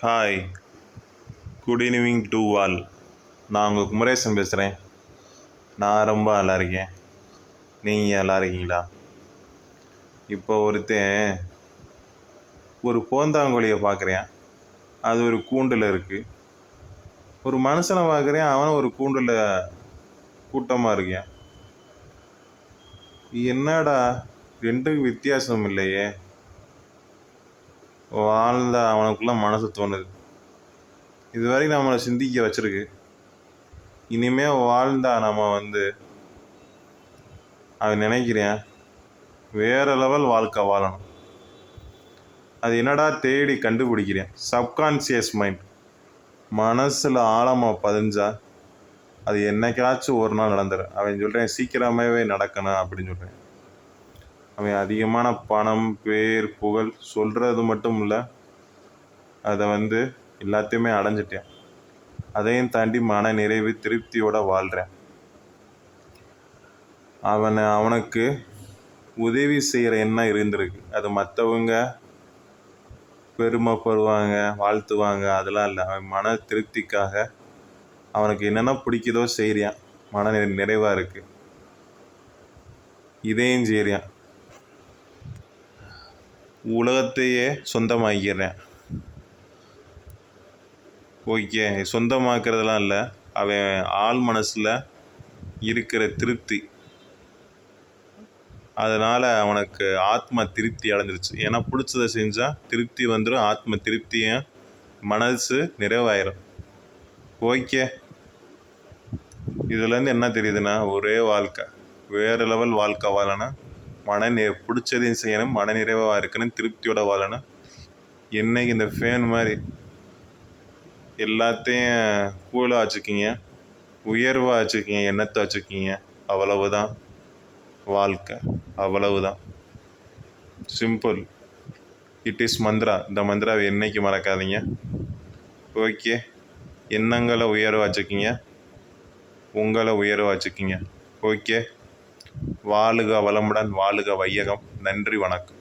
Hi, good evening to all. நான் உங்கள் குமரேசன் பேசுகிறேன். நான் ரொம்ப நல்லா இருக்கேன். நீங்கள் நல்லா இருக்கீங்களா? இப்போ ஒருத்தன் ஒரு போந்தாங்கோழியை பார்க்குறேன். அது ஒரு கூண்டில் இருக்குது. ஒரு மனுஷனை பார்க்குறேன், அவனும் ஒரு கூண்டில் கூட்டமாக இருக்கேன். என்னடா ரெண்டுக்கு வித்தியாசம் இல்லையே. வாழ்ந்த அவனுக்குள்ள மனசு தோணுது. இதுவரை நம்மளை சிந்திக்க வச்சிருக்கு. இனிமேல் வாழ்ந்தா நம்ம அவன் நினைக்கிறேன் வேறு லெவல் வாழ்க்கை வாழணும். அது என்னடா தேடி கண்டுபிடிக்கிறேன். சப்கான்சியஸ் மைண்ட் மனசில் ஆழமாக பதிஞ்சா அது என்னைக்காச்சும் ஒரு நாள் நடந்துடும். அவன் சொல்கிறேன் சீக்கிரமாகவே நடக்கணும் அப்படின்னு சொல்கிறேன். அவன் அதிகமான பணம், பேர், புகழ் சொல்கிறது மட்டும் இல்லை, அதை எல்லாத்தையுமே அடைஞ்சிட்டேன். அதையும் தாண்டி மன நிறைவு திருப்தியோடு வாழ்கிறேன். அவனுக்கு உதவி செய்கிற எண்ணம் இருந்திருக்கு. அது மற்றவங்க பெருமைப்படுவாங்க, வாழ்த்துவாங்க, அதெல்லாம் இல்லை. அவன் மன திருப்திக்காக அவனுக்கு என்னென்ன பிடிக்குதோ செய்கிறான். மன நிறைவாக இருக்குது. இதையும் செய்கிறான். உலகத்தையே சொந்தமாக்கிறேன். ஓகே, சொந்தமாக்குறதெல்லாம் இல்லை, அவன் ஆள் மனசில் இருக்கிற திருப்தி, அதனால் அவனுக்கு ஆத்ம திருப்தி அடைஞ்சிருச்சு. ஏன்னா பிடிச்சதை செஞ்சால் திருப்தி வந்துடும். ஆத்ம திருப்தியும் மனசு நிறைவாயிரும். ஓகே, இதுலேருந்து என்ன தெரியுதுன்னா, ஒரே வாழ்க்கை, வேறு லெவல் வாழ்க்கை வாழணும். பிடிச்சதையும் செய்யணும், மன நிறைவாக இருக்கணும், திருப்தியோடு வாழணும். என்னைக்கு இந்த ஃபேன் மாதிரி எல்லாத்தையும் கூலாக வச்சுக்கிங்க, உயர்வாக வச்சுக்கிங்க, எண்ணத்தை வச்சுக்கிங்க, அவ்வளவுதான் வாழ்க்கை. அவ்வளவுதான், சிம்பிள். It is Mantra. இந்த மந்த்ராவை என்னைக்கு மறக்காதீங்க. ஓகே, எண்ணங்களை உயர்வாக வச்சுக்கிங்க, உங்களை உயர்வாக வச்சுக்கிங்க. ஓகே, வாழுக வளமுடன், வாழுக வையகம். நன்றி, வணக்கம்.